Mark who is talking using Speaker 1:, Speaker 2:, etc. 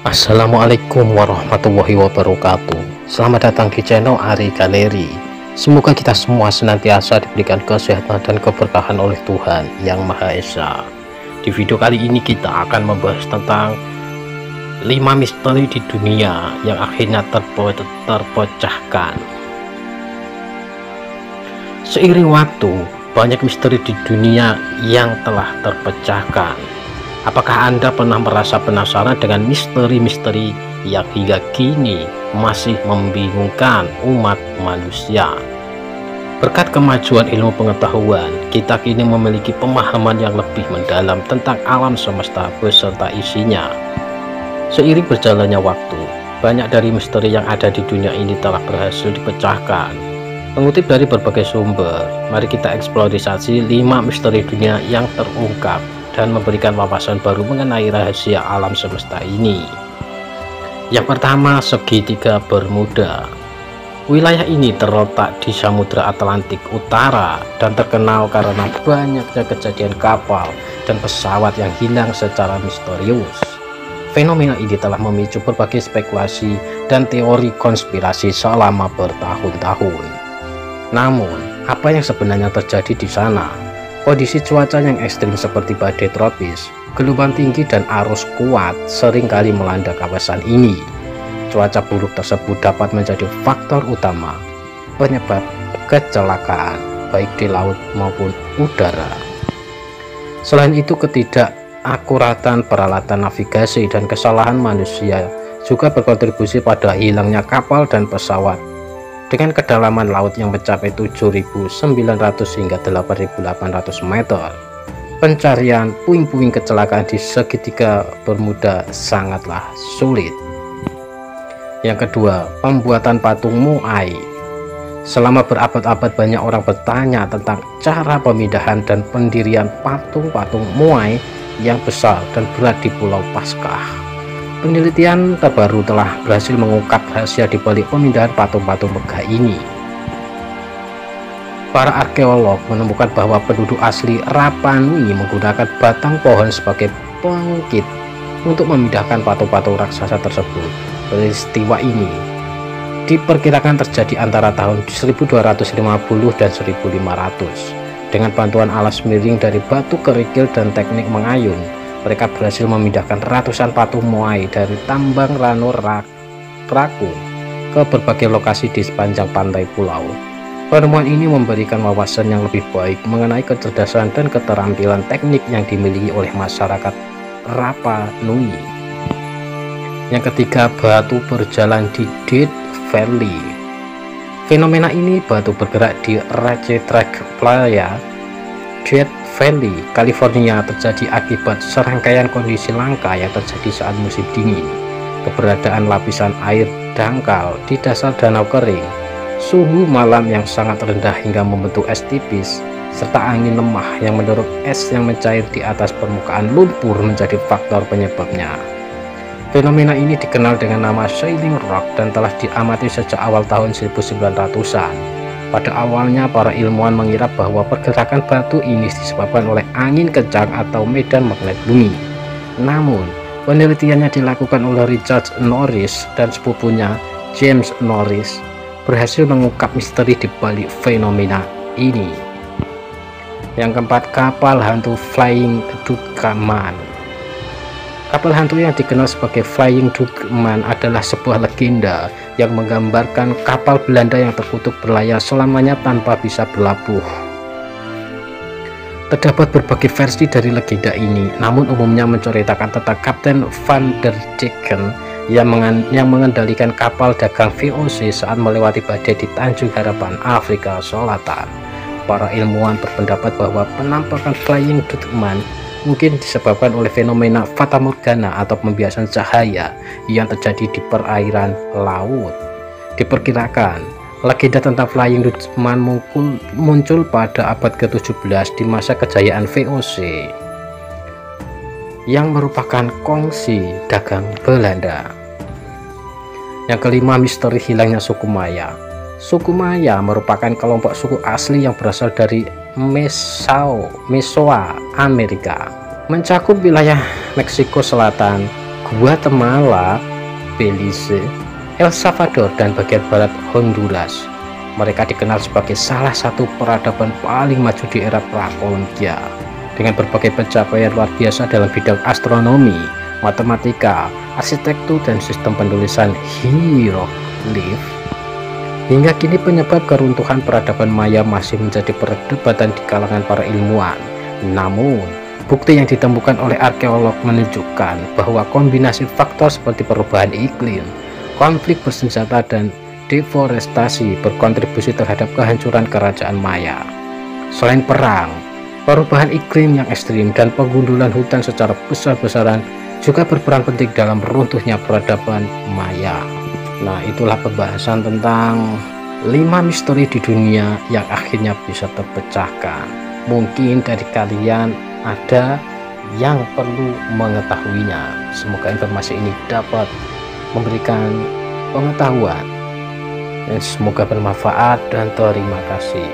Speaker 1: Assalamualaikum warahmatullahi wabarakatuh. Selamat datang di channel Ari Galeri. Semoga kita semua senantiasa diberikan kesehatan dan keberkahan oleh Tuhan Yang Maha Esa. Di video kali ini kita akan membahas tentang 5 misteri di dunia yang akhirnya terpecahkan. Seiring waktu, banyak misteri di dunia yang telah terpecahkan. Apakah Anda pernah merasa penasaran dengan misteri-misteri yang hingga kini masih membingungkan umat manusia? Berkat kemajuan ilmu pengetahuan, kita kini memiliki pemahaman yang lebih mendalam tentang alam semesta beserta isinya. Seiring berjalannya waktu, banyak dari misteri yang ada di dunia ini telah berhasil dipecahkan. Mengutip dari berbagai sumber, mari kita eksplorisasi 5 misteri dunia yang terungkap dan memberikan wawasan baru mengenai rahasia alam semesta ini. Yang pertama, segitiga Bermuda. Wilayah ini terletak di Samudra Atlantik Utara dan terkenal karena banyaknya kejadian kapal dan pesawat yang hilang secara misterius. Fenomena ini telah memicu berbagai spekulasi dan teori konspirasi selama bertahun-tahun. Namun, apa yang sebenarnya terjadi di sana? Kondisi cuaca yang ekstrim seperti badai tropis, gelombang tinggi dan arus kuat seringkali melanda kawasan ini. Cuaca buruk tersebut dapat menjadi faktor utama penyebab kecelakaan baik di laut maupun udara. Selain itu, ketidakakuratan peralatan navigasi dan kesalahan manusia juga berkontribusi pada hilangnya kapal dan pesawat. Dengan kedalaman laut yang mencapai 7.900 hingga 8.800 meter, pencarian puing-puing kecelakaan di segitiga Bermuda sangatlah sulit. Yang kedua, pembuatan patung Moai. Selama berabad-abad banyak orang bertanya tentang cara pemindahan dan pendirian patung-patung Moai yang besar dan berat di Pulau Paskah. Penelitian terbaru telah berhasil mengungkap rahasia di balik pemindahan patung-patung megah ini. Para arkeolog menemukan bahwa penduduk asli Rapa Nui menggunakan batang pohon sebagai pengkit untuk memindahkan patung-patung raksasa tersebut. Peristiwa ini diperkirakan terjadi antara tahun 1250 dan 1500. Dengan bantuan alas miring dari batu kerikil dan teknik mengayun, mereka berhasil memindahkan ratusan patung Moai dari tambang Rano Raku ke berbagai lokasi di sepanjang pantai pulau. Penemuan ini memberikan wawasan yang lebih baik mengenai kecerdasan dan keterampilan teknik yang dimiliki oleh masyarakat Rapa Nui. Yang ketiga, batu berjalan di Death Valley. Fenomena ini batu bergerak di Racetrack Playa, Death Valley, California terjadi akibat serangkaian kondisi langka yang terjadi saat musim dingin. Keberadaan lapisan air dangkal di dasar danau kering, suhu malam yang sangat rendah hingga membentuk es tipis, serta angin lemah yang mendorong es yang mencair di atas permukaan lumpur menjadi faktor penyebabnya. Fenomena ini dikenal dengan nama Shilling Rock dan telah diamati sejak awal tahun 1900-an. Pada awalnya, para ilmuwan mengira bahwa pergerakan batu ini disebabkan oleh angin kencang atau medan magnet bumi. Namun, penelitiannya dilakukan oleh Richard Norris dan sepupunya James Norris berhasil mengungkap misteri di balik fenomena ini. Yang keempat, kapal hantu Flying Dutchman. Kapal hantu yang dikenal sebagai Flying Dutchman adalah sebuah legenda yang menggambarkan kapal Belanda yang terkutuk berlayar selamanya tanpa bisa berlabuh. Terdapat berbagai versi dari legenda ini, namun umumnya menceritakan tentang Kapten Van der Decken yang mengendalikan kapal dagang VOC saat melewati badai di Tanjung Harapan, Afrika Selatan. Para ilmuwan berpendapat bahwa penampakan Flying Dutchman mungkin disebabkan oleh fenomena fata morgana atau pembiasan cahaya yang terjadi di perairan laut. Diperkirakan, legenda tentang Flying Dutchman muncul pada abad ke-17 di masa kejayaan VOC yang merupakan kongsi dagang Belanda. Yang kelima, misteri hilangnya suku Maya. Suku Maya merupakan kelompok suku asli yang berasal dari Mesoa Amerika, mencakup wilayah Meksiko Selatan, Guatemala, Belize, El Salvador, dan bagian barat Honduras. Mereka dikenal sebagai salah satu peradaban paling maju di era prakolombia, dengan berbagai pencapaian luar biasa dalam bidang astronomi, matematika, arsitektur, dan sistem penulisan hieroglif. Hingga kini penyebab keruntuhan peradaban Maya masih menjadi perdebatan di kalangan para ilmuwan. Namun, bukti yang ditemukan oleh arkeolog menunjukkan bahwa kombinasi faktor seperti perubahan iklim, konflik bersenjata, dan deforestasi berkontribusi terhadap kehancuran kerajaan Maya. Selain perang, perubahan iklim yang ekstrim dan penggundulan hutan secara besar-besaran juga berperan penting dalam runtuhnya peradaban Maya. Nah, itulah pembahasan tentang 5 misteri di dunia yang akhirnya bisa terpecahkan. Mungkin dari kalian ada yang perlu mengetahuinya. Semoga informasi ini dapat memberikan pengetahuan dan semoga bermanfaat, dan terima kasih.